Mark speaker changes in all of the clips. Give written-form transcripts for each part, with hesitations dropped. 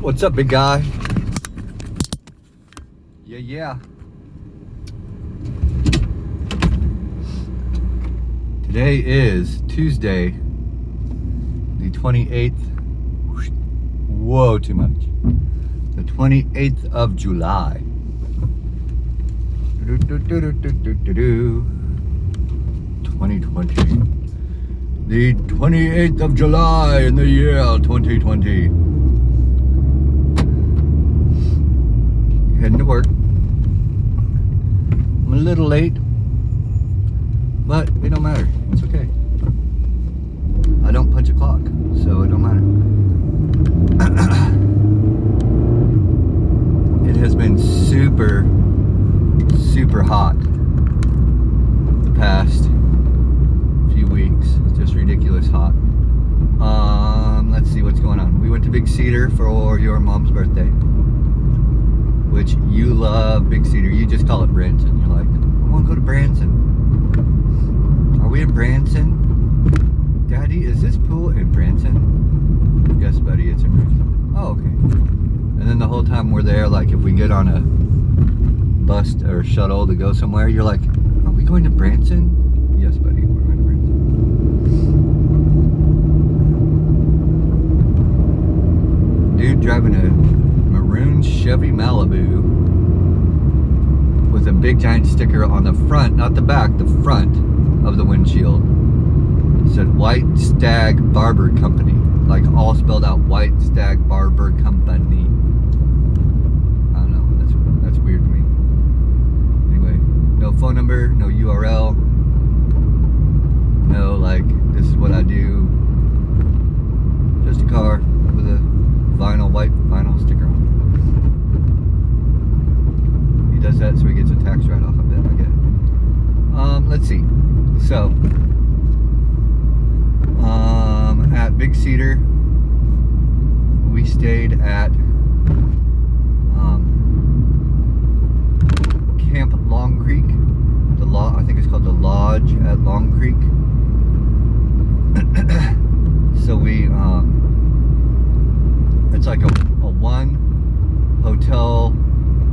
Speaker 1: What's up, big guy? Yeah. Today is Tuesday, the 28th. Whoa, too much. The 28th of July. 2020. The 28th of July in the year 2020. Heading to work. I'm a little late, but it don't matter. It's okay. I don't punch a clock, so it don't matter. It has been super hot the past few weeks. Just ridiculous hot. Let's see what's going on. We went to Big Cedar for your mom's birthday, which you love Big Cedar. You just call it Branson. You're like, I want to go to Branson. Are we in Branson? Daddy, is this pool in Branson? Yes, buddy, it's in Branson. Oh, okay. And then the whole time we're there, like if we get on a bus or shuttle to go somewhere, you're like, are we going to Branson? Yes, buddy, we're going to Branson. Dude driving a maroon Chevy Malibu with a big giant sticker on the front, not the back, the front of the windshield. It said White Stag Barber Company, like all spelled out, White Stag Barber Company. I don't know, that's weird to me. Anyway, no phone number, no URL, no like, this is what I do. Just a car with a white vinyl sticker on. He does that so he gets a tax write-off, I bet. I get it. Let's see. So, at Big Cedar, we stayed at Camp Long Creek. I think it's called the Lodge at Long Creek. So we, it's like a one hotel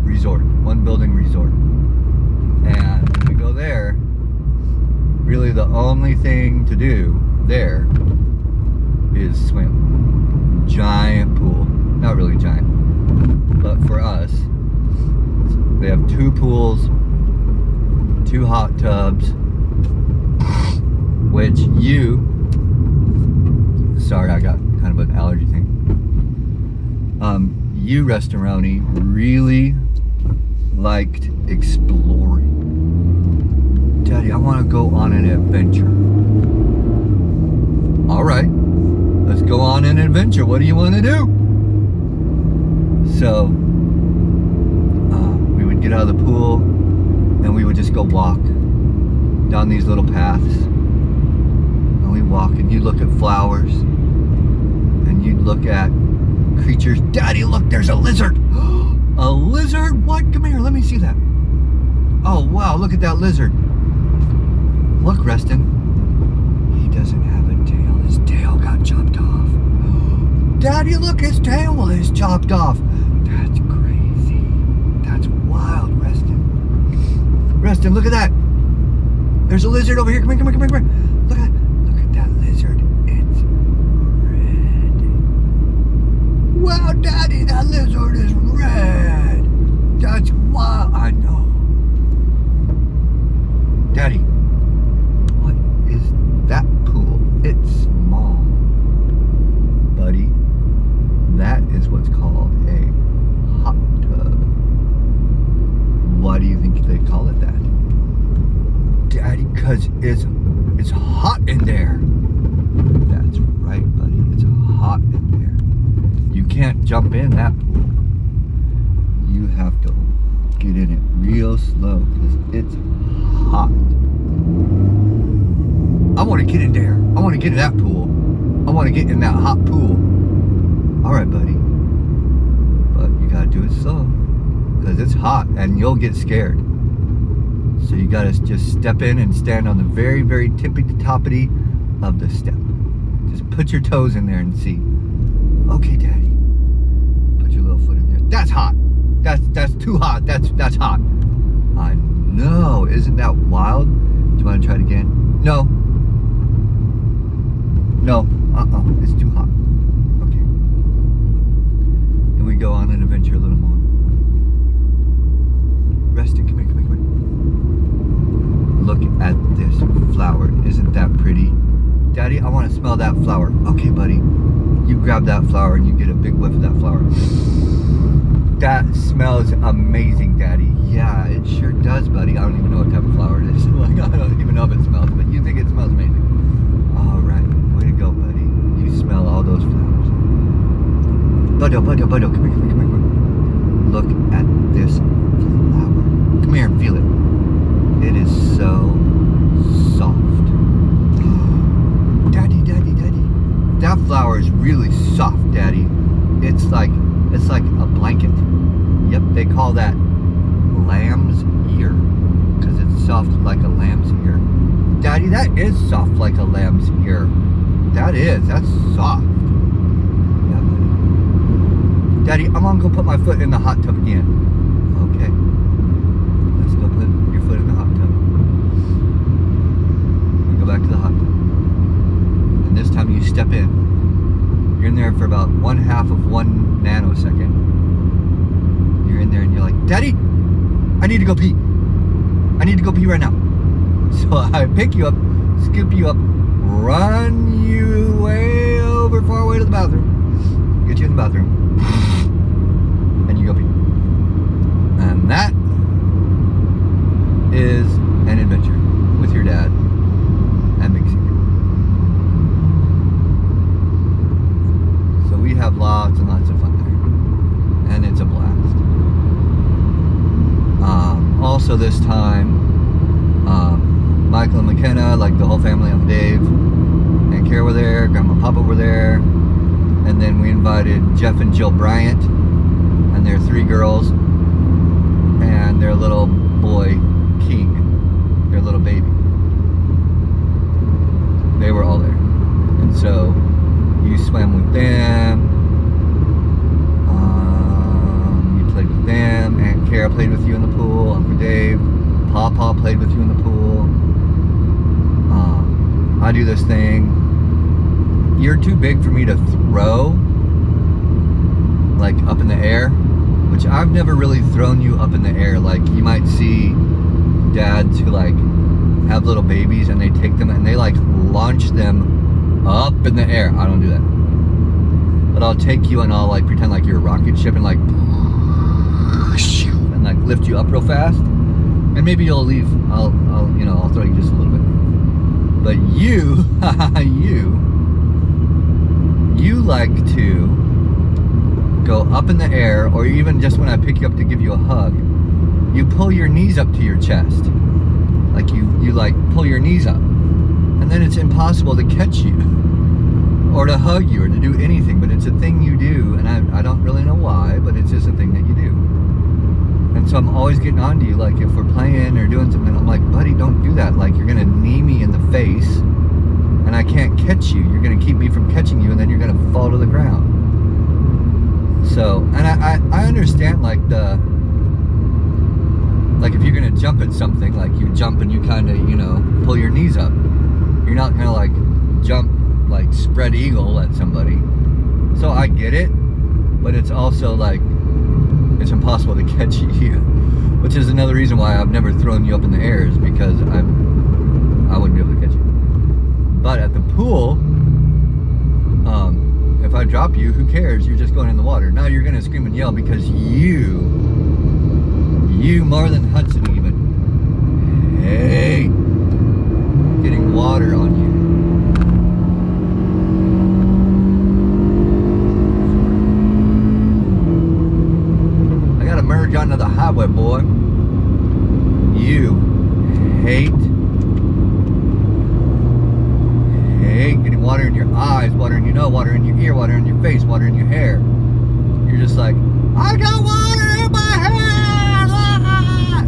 Speaker 1: resort, one building resort. And when we go there, really the only thing to do there is swim. Giant pool. Not really giant, but for us, they have 2 pools, 2 hot tubs, which sorry, I got kind of an allergy thing. You, Restoroni, really liked exploring. Daddy, I want to go on an adventure. All right, let's go on an adventure. What do you want to do? So, we would get out of the pool and we would just go walk down these little paths. And we walk and you'd look at flowers and you'd look at creatures. Daddy, look, there's a lizard. A lizard? What? Come here, let me see that. Oh, wow, look at that lizard. Look, Reston. He doesn't have a tail. His tail got chopped off. Daddy, look, his tail is chopped off. That's crazy. That's wild, Reston. Reston, look at that. There's a lizard over here. Come here. Look at that lizard. It's red. Wow, Daddy, that lizard is red. That's wild. I know. Daddy, what is that pool? It's small. Buddy, that is what's called a hot tub. Why do you think they call it that? Daddy, because it's hot in there. That's right, buddy. It's hot in there. You can't jump in that pool. You have to get in it real slow because it's hot. I want to get in there. I want to get in that pool. I want to get in that hot pool. All right, buddy. But you got to do it slow because it's hot and you'll get scared. So you got to just step in and stand on the very, very tippity-toppity of the step. Just put your toes in there and see. Okay, Daddy. Put that's too hot. That's hot. I know. Isn't that wild? Do you want to try it again? No. No. It's too hot. Okay. And we go on an adventure a little more. Reston, come here. Look at this flower. Isn't that pretty? Daddy, I want to smell that flower. Okay, buddy. You grab that flower and you get a big whiff of that flower. That smells amazing, Daddy. Yeah, it sure does, buddy. I don't even know what type of flower it is. Like, I don't even know if it smells, but you think it smells amazing. All right. Way to go, buddy. You smell all those flowers. Buddo, come here. Look at this flower. Come here and feel it. It is so soft. Daddy. That flower is really soft, Daddy. It's like a blanket. Yep, they call that lamb's ear because it's soft like a lamb's ear. Daddy, that is soft like a lamb's ear. That's soft. Yeah, buddy. Daddy, I'm gonna go put my foot in the hot tub again. Okay. Let's go put your foot in the hot tub. We go back to the hot tub. And this time you step in. You're in there for about 1/2 of 1 nanosecond. You're in there and you're like, Daddy, I need to go pee. I need to go pee right now. So I pick you up, scoop you up, run you way over, far away to the bathroom, get you in the bathroom, and you go pee. And that is an adventure with your dad and Big Secret. So we have lots and lots of fun there, and it's a blast. Also this time, Michael and McKenna, like the whole family, Uncle Dave and Kara were there, Grandma and Papa were there, and then we invited Jeff and Jill Bryant and their 3 girls and their little boy King, their little baby. They were all there, and so you swam with them, you played with them, Aunt Kara played with you in the pool, Uncle Dave, Pawpaw played with you in the pool. I do this thing. You're too big for me to throw, like up in the air, which I've never really thrown you up in the air. Like you might see dads who like have little babies and they take them and they like launch them up in the air. I don't do that. But I'll take you and I'll like pretend like you're a rocket ship and like lift you up real fast. And maybe you'll leave, I'll throw you just a little bit. But you like to go up in the air, or even just when I pick you up to give you a hug, you pull your knees up to your chest. Like you like pull your knees up. And then it's impossible to catch you or to hug you or to do anything, but it's a thing you do, and I don't really know why, but it's just a thing that you do. And so I'm always getting on to you, like if we're playing or doing something, I'm like, buddy, don't do that. Like you're gonna knee me in the face and I can't catch you. You're gonna keep me from catching you and then you're gonna fall to the ground. So, and I understand like if you're gonna jump at something, like you jump and you kinda, pull your knees up. You're not gonna like jump like spread eagle at somebody. So I get it, but it's also like, it's impossible to catch you, which is another reason why I've never thrown you up in the air, is because I wouldn't be able to catch you. But at the pool, if I drop you, who cares? You're just going in the water. Now you're gonna scream and yell because you more than Hudson even, hey, getting water on you. Merge onto the highway, boy. You hate getting water in your eyes, water in your nose, water in your ear, water in your face, water in your hair. You're just like, I got water in my hair,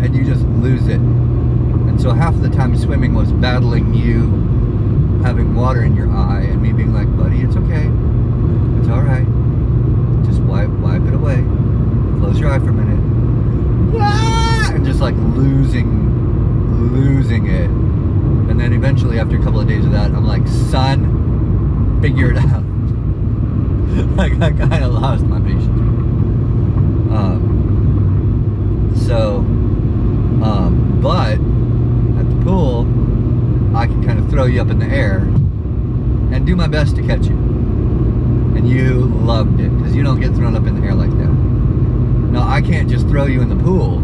Speaker 1: and you just lose it. And so half of the time swimming was battling you having water in your eye and me being like, buddy, it's okay, it's all right, just wipe it away. Close your eye for a minute. son, figure it out. I kind of lost my patience. But at the pool, I can kind of throw you up in the air and do my best to catch you. And you loved it, because you don't get thrown up in the air like that. Now, I can't just throw you in the pool,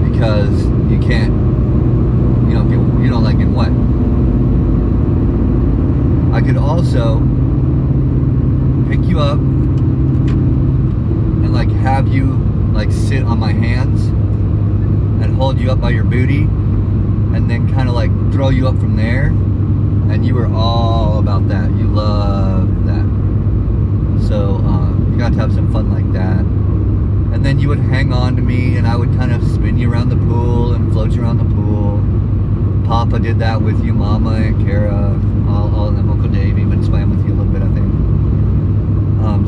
Speaker 1: because you can't, you don't like getting wet. I could also pick you up and like have you like sit on my hands and hold you up by your booty and then kind of like throw you up from there, and you were all about that. You loved that. So you got to have some fun like that. And then you would hang on to me and I would kind of spin you around the pool and float you around the pool. Papa did that with you, Mama and Kara, all of them. Uncle Dave even swam with you a little bit, I think.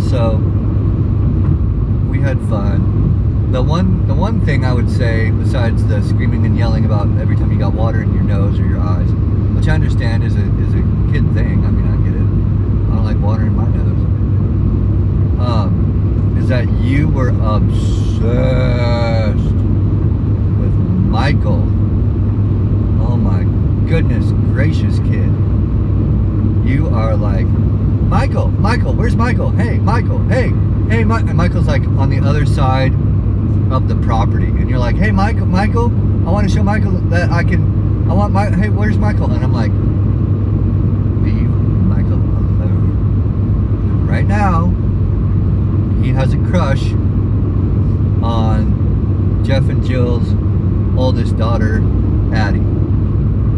Speaker 1: So we had fun. The one thing I would say, besides the screaming and yelling about every time you got water in your nose or your eyes, which I understand is a kid thing. I mean, I get it. I don't like water in my nose. Is that you were obsessed with Michael. Oh my goodness gracious, kid. You are like, Michael, where's Michael? Hey, Michael, hey, and Michael's like on the other side of the property, and you're like, hey, Michael, I want to show Michael that hey, where's Michael? And I'm like, leave Michael alone. Right now, he has a crush on Jeff and Jill's oldest daughter, Addie.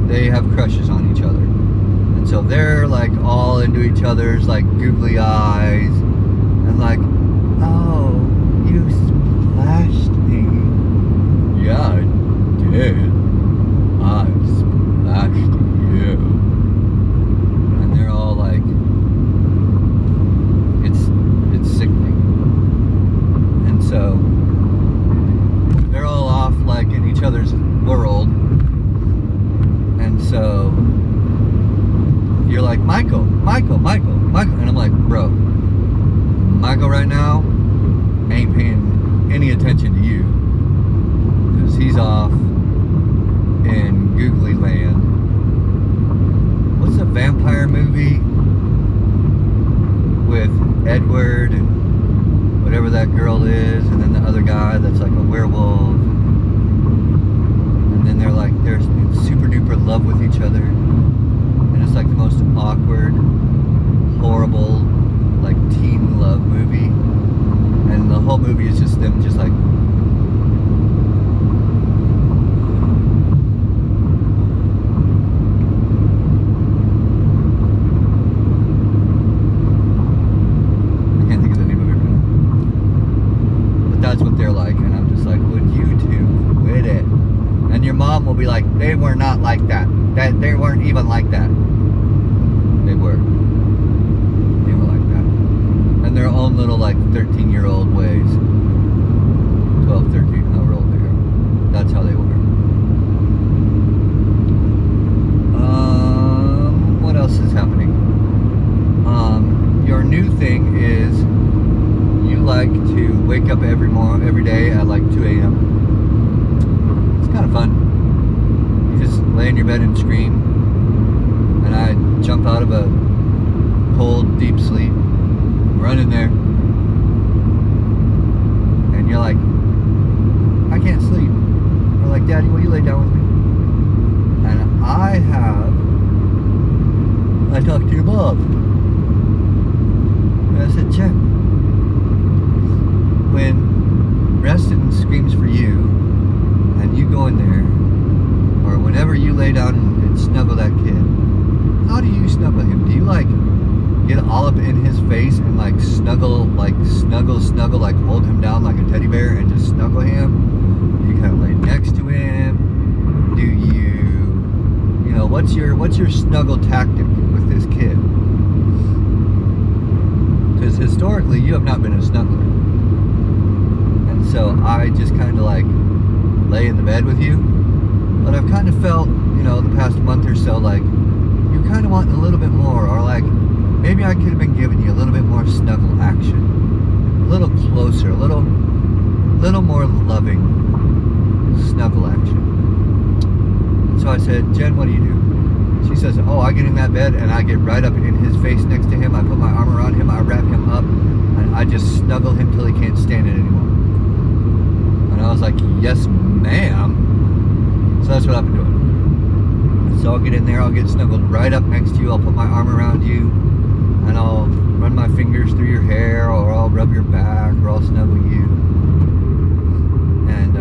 Speaker 1: They have crushes on each other. And so they're like all into each other's like googly eyes and like, oh, you splashed me. Yeah, I did. I splashed you. And they're all like, it's sickening. And so they're all off like in each other's world. And so you're like, Michael, and I'm like, bro, Michael right now ain't paying any attention to you, because he's off in googly land. What's a vampire movie with Edward and whatever that girl is, and then the other guy that's like a werewolf, and then they're in super duper love with each other, and it's like the most awkward, horrible, like teen love movie, and the whole movie is just them just like, I can't think of the name of it right now, but that's what they're like, and I'm just like, would you two quit it? And your mom will be like, they were not like that. They weren't even like that. They were. They were like that. And their own little like 13-year-old ways. 12, 13, however old they are. That's how they were. What else is happening? Your new thing is you like to wake up every day at like 2 a.m. Kind of fun. You just lay in your bed and scream, and I jump out of a cold, deep sleep, run in there, and you're like, I can't sleep. You're like, Daddy, will you lay down with me? And I talked to your mom, and I said, Jen, when Reston screams for you, and you go in there, or whenever you lay down and snuggle that kid, how do you snuggle him? Do you like get all up in his face and like snuggle, like hold him down like a teddy bear and just snuggle him? Do you kind of lay next to him? Do you know, what's your snuggle tactic with this kid? Because historically you have not been a snuggler, and so I just kind of like lay in the bed with you, But I've kind of felt, the past month or so, like, you kind of want a little bit more, or like, maybe I could have been giving you a little bit more snuggle action. A little closer, a little more loving snuggle action. So I said, Jen, what do you do? She says, oh, I get in that bed and I get right up in his face next to him. I put my arm around him, I wrap him up, and I just snuggle him till he can't stand it anymore. And I was like, yes, ma'am. So that's what I've been doing. So I'll get in there, I'll get snuggled right up next to you, I'll put my arm around you, and I'll run my fingers through your hair, or I'll rub your back, or I'll snuggle you. And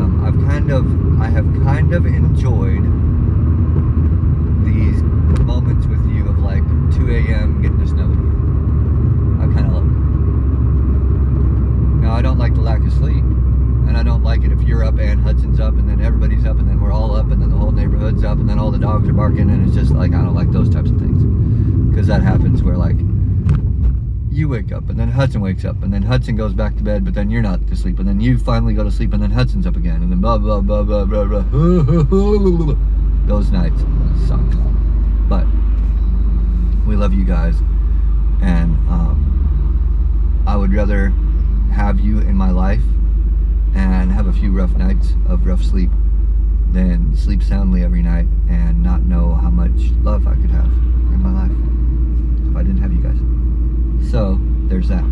Speaker 1: I have kind of enjoyed these moments with you of like 2 a.m. getting to snuggle you. I kind of love it. Now, I don't like the lack of sleep, and I don't like it if you're up and Hudson's up, and then everybody's up, and then we're all up, and then the whole neighborhood's up, and then all the dogs are barking, and it's just like, I don't like those types of things. Because that happens where like, you wake up, and then Hudson wakes up, and then Hudson goes back to bed, but then you're not to sleep, and then you finally go to sleep, and then Hudson's up again, and then blah, blah, blah, blah, blah, blah. Those nights suck. But we love you guys, and I would rather have you in my life and have a few rough nights of rough sleep than sleep soundly every night and not know how much love I could have in my life if I didn't have you guys. So there's that.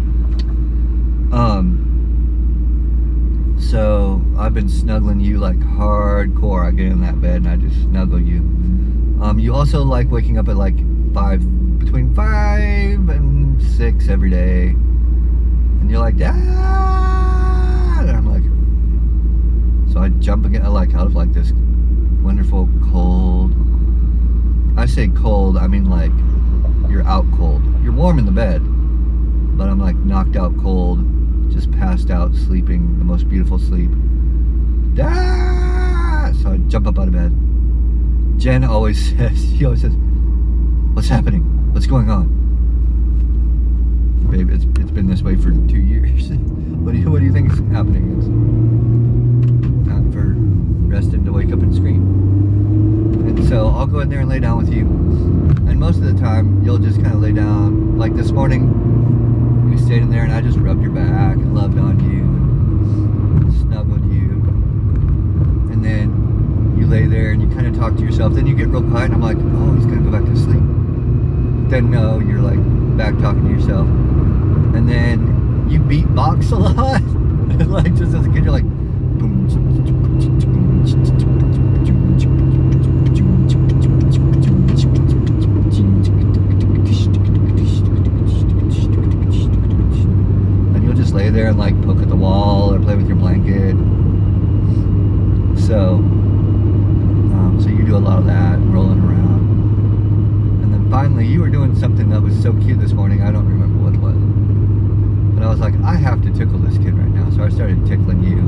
Speaker 1: So I've been snuggling you like hardcore. I get in that bed and I just snuggle you. You also like waking up at like between 5 and 6 every day, and you're like, ah, and I'm like, so I jump again, like out of like this wonderful cold. I say cold, I mean like you're out cold. You're warm in the bed, but I'm like knocked out cold, just passed out, sleeping the most beautiful sleep. Ah! So I jump up out of bed. Jen always says, what's happening? What's going on? Babe, it's been this way for 2 years. What do you think is happening? It's time for Reston to wake up and scream. And so I'll go in there and lay down with you. And most of the time, you'll just kind of lay down. Like this morning, you stayed in there and I just rubbed your back and loved on you and snuggled you. And then you lay there and you kind of talk to yourself. Then you get real quiet and I'm like, oh, he's going to go back to sleep. Then no, you're like back talking to yourself. And then you beatbox a lot. Like just as a kid, you're like, boom. And you'll just lay there and like poke at the wall or play with your blanket. So you do a lot of that, rolling around. And then finally, you were doing something that was so cute this morning, I don't remember what it was. But I was like, I have to tickle this kid right now. So I started tickling you.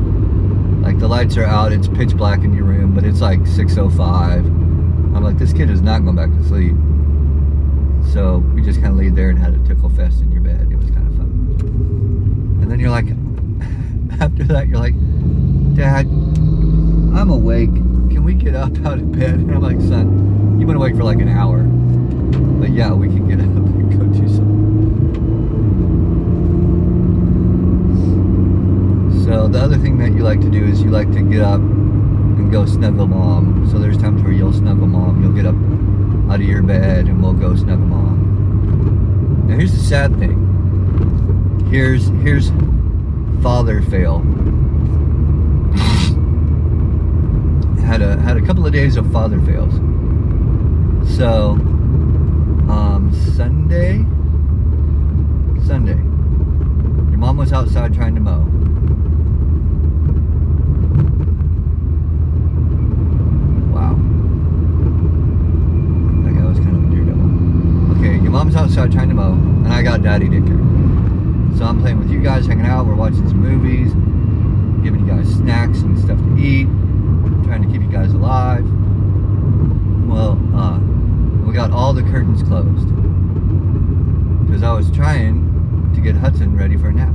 Speaker 1: Like the lights are out, it's pitch black in your room, but it's like 6:05. I'm like, this kid is not going back to sleep. So we just kind of laid there and had a tickle fest in your bed. It was kind of fun. And then you're like, after that, you're like, Dad, I'm awake. Can we get up out of bed? And I'm like, son, you've been awake for like an hour. But yeah, we can get up and go do something. So the other thing that you like to do is you like to get up and go snuggle Mom. So there's times where you'll snuggle Mom. You'll get up out of your bed and we'll go snuggle Mom. Now here's the sad thing. Here's father fail. Had a couple of days of father fails. So Sunday, your mom was outside trying to mow. Wow. That guy was kind of a daredevil. Okay, your mom's outside trying to mow, and I got daddy dicker. So I'm playing with you guys, hanging out, we're watching some movies, giving you guys snacks and stuff to eat, trying to keep you guys alive. Well, we got all the curtains closed because I was trying to get Hudson ready for a nap.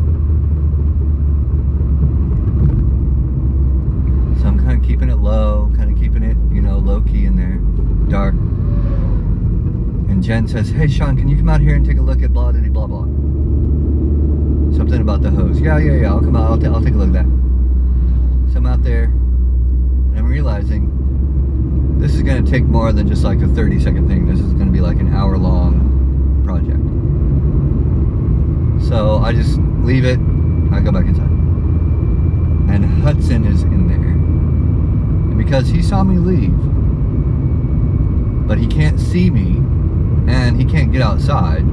Speaker 1: So I'm kind of of keeping it low, kind of keeping it, low key in there, dark. And Jen says, "Hey, Sean, can you come out here and take a look at blah, blah, blah, blah." Something about the hose. Yeah, I'll come out. I'll take a look at that. So I'm out there, and I'm realizing this is going to take more than just like a 30-second thing. This is going to be like an hour-long project. So I just leave it. I go back inside. And Hudson is in there. And because he saw me leave, but he can't see me, and he can't get outside,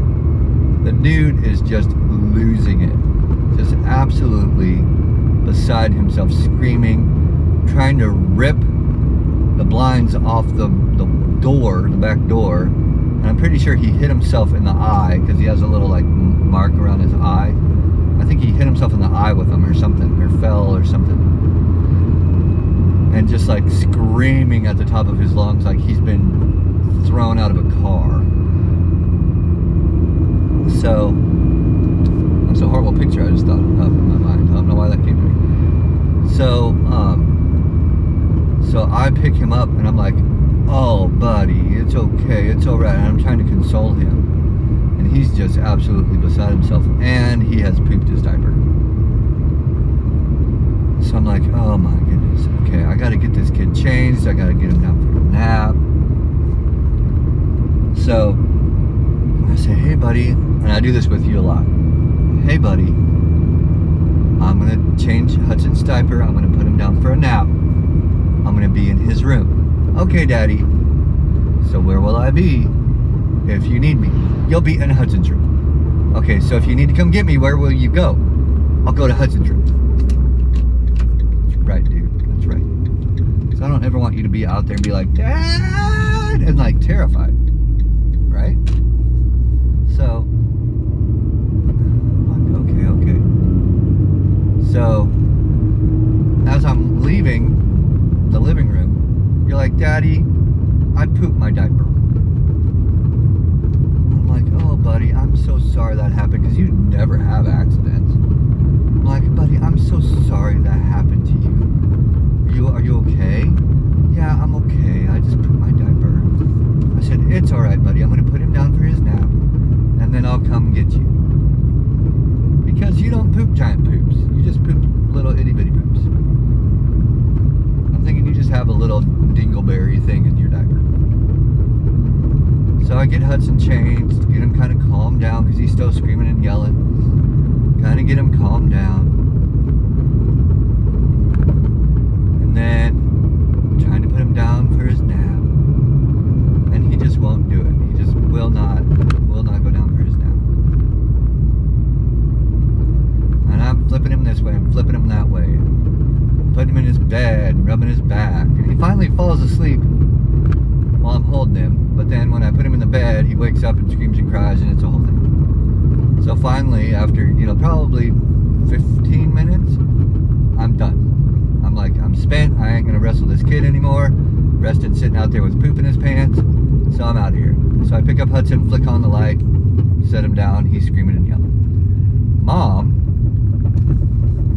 Speaker 1: the dude is just losing it. Just absolutely beside himself, screaming, trying to rip the blinds off the back door. And I'm pretty sure he hit himself in the eye because he has a little like mark around his eye. I think he hit himself in the eye with them or something, or fell or something. And just like screaming at the top of his lungs like he's been thrown out of a car. So, that's a horrible picture I just thought of in my mind. I don't know why that came to me. So I pick him up and I'm like, "Oh, buddy, it's okay, it's all right." And I'm trying to console him. And he's just absolutely beside himself. And he has pooped his diaper. So I'm like, "Oh my goodness. Okay, I got to get this kid changed. I got to get him down for a nap." So I say, "Hey, buddy," and I do this with you a lot. "Hey, buddy, I'm going to change Hudson's diaper. I'm going to put him down for a nap. I'm going to be in his room." "Okay, Daddy." "So where will I be if you need me?" "You'll be in Hudson's room." "Okay, so if you need to come get me, where will you go?" "I'll go to Hudson's room." That's right, dude. That's right. So I don't ever want you to be out there and be like, "Dad," and like terrified. Right? So, I'm like, okay. So, as I'm leaving the living room, you're like, "Daddy, I pooped my diaper." I'm like, "Oh, buddy, I'm so sorry that happened," because you never have accidents. I'm like, "Buddy, I'm so sorry that happened to you. Are you okay?" "Yeah, I'm okay. I just pooped my diaper." I said, "It's all right, buddy. I'm going to put him down for his nap, and then I'll come get you." Because you don't poop giant poops. You just poop little itty-bitty poops. I'm thinking you just have a little dingleberry thing in your diaper. So I get Hudson changed, get him kind of calmed down because he's still screaming and yelling. Kind of get him calmed down. And then I'm trying to put him down for his nap. And he just won't do it. He just will not go down for his nap. And I'm flipping him this way, I'm flipping him that way, putting him in his bed, rubbing his back, and he finally falls asleep while I'm holding him. But then when I put him in the bed, he wakes up and screams and cries, and it's a whole thing. So finally, after probably 15 minutes, I'm done. I'm like, I'm spent. I ain't gonna wrestle this kid anymore. Rested sitting out there with poop in his pants. So I'm out of here. So I pick up Hudson, flick on the light, set him down. He's screaming and yelling. Mom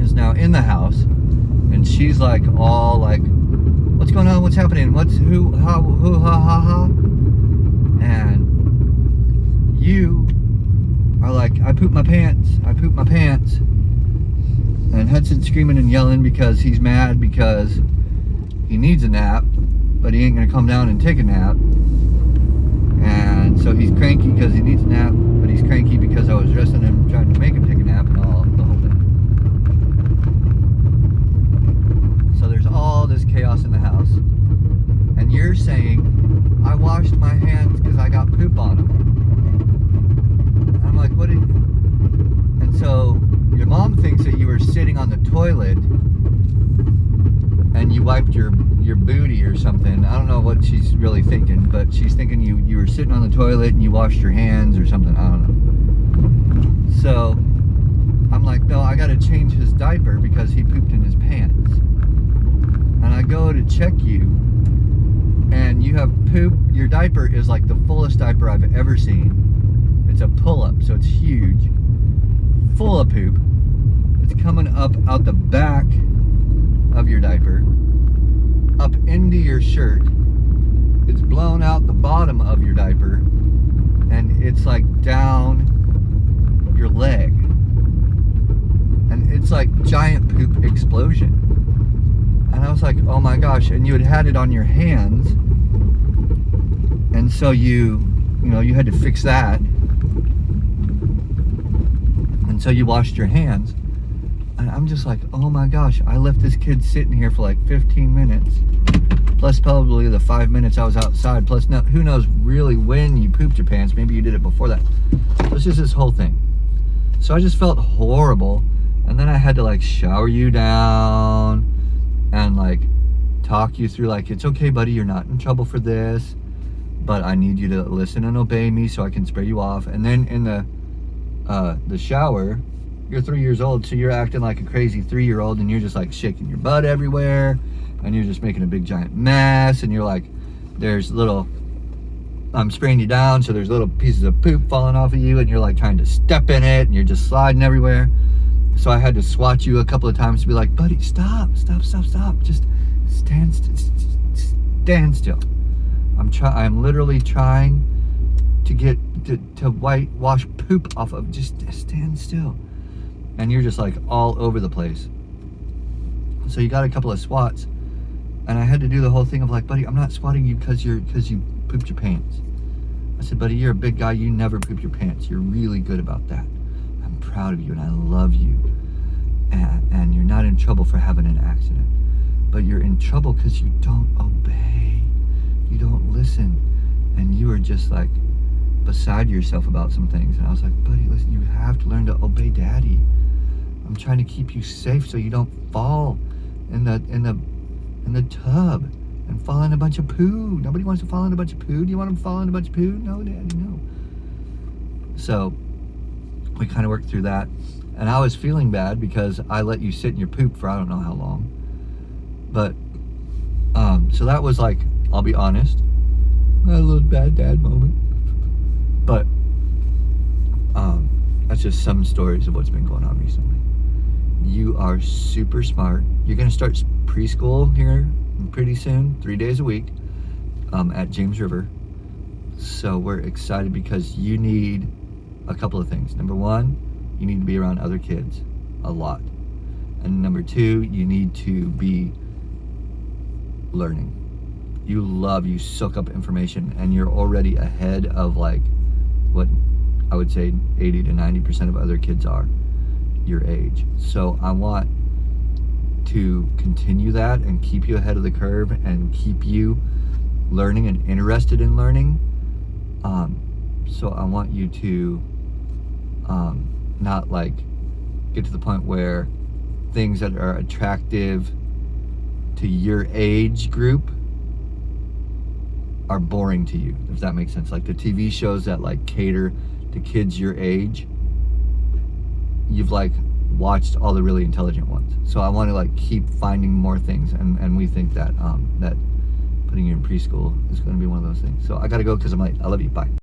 Speaker 1: is now in the house, and she's like all like, "What's going on? What's happening? What's who ha ha?" And you are like, "I pooped my pants. I pooped my pants." And Hudson's screaming and yelling because he's mad because he needs a nap, but he ain't gonna come down and take a nap. And so he's cranky because he needs a nap, but he's cranky because I was dressing him, trying to make him take a nap, and all the whole thing. So there's all this chaos in the house, and you're saying, "I washed my hands because I got poop on them." I'm like, "What did?" And so your mom thinks that you were sitting on the toilet and you wiped your booty or something. I don't know what she's really thinking, but she's thinking you were sitting on the toilet and you washed your hands or something. I don't know. So I'm like, "No, I gotta change his diaper because he pooped in his pants." And I go to check you, and you have poop. Your diaper is like the fullest diaper I've ever seen. It's a pull-up, so it's huge, full of poop. It's coming up out the back of your diaper. up into your shirt. It's blown out the bottom of your diaper, and it's like down your leg. And it's like giant poop explosion. And I was like, oh my gosh. And you had it on your hands. And so you had to fix that. And so you washed your hands. And I'm just like, oh my gosh, I left this kid sitting here for like 15 minutes. Plus probably the 5 minutes I was outside. Plus, who knows really when you pooped your pants. Maybe you did it before that. It was just this whole thing. So I just felt horrible. And then I had to like shower you down and like talk you through like, it's okay, buddy, you're not in trouble for this, but I need you to listen and obey me so I can spray you off. And then in the shower, you're 3 years old, so you're acting like a crazy 3-year-old, and you're just like shaking your butt everywhere, and you're just making a big giant mess, and you're like, there's little, I'm spraying you down, so there's little pieces of poop falling off of you, and you're like trying to step in it, and you're just sliding everywhere. So I had to swat you a couple of times to be like, buddy, stop, just stand still. I'm literally trying to get to wash poop off of, just stand still. And you're just like all over the place. So you got a couple of swats, and I had to do the whole thing of like, buddy, I'm not swatting you because you pooped your pants. I said, buddy, you're a big guy, you never poop your pants. You're really good about that. I'm proud of you and I love you. And you're not in trouble for having an accident. But you're in trouble because you don't obey. You don't listen. And you are just like beside yourself about some things. And I was like, buddy, listen, you have to learn to obey daddy. I'm trying to keep you safe so you don't fall in the tub and fall in a bunch of poo. Nobody wants to fall in a bunch of poo. Do you want them to fall in a bunch of poo? No, daddy, no. So we kind of worked through that. And I was feeling bad because I let you sit in your poop for I don't know how long. But, so that was like, I'll be honest, a little bad dad moment. But, that's just some stories of what's been going on recently. You are super smart. You're going to start preschool here pretty soon, 3 days a week, at James River. So we're excited because you need a couple of things. Number one, you need to be around other kids a lot. And number two, you need to be learning. You soak up information, and you're already ahead of like what I would say 80 to 90% of other kids are your age. So I want to continue that and keep you ahead of the curve and keep you learning and interested in learning. So I want you to not like get to the point where things that are attractive to your age group are boring to you, if that makes sense. Like the TV shows that like cater to kids your age, you've like watched all the really intelligent ones. So I want to like keep finding more things, and we think that that putting you in preschool is going to be one of those things. So I gotta go because I'm late. I love you. Bye.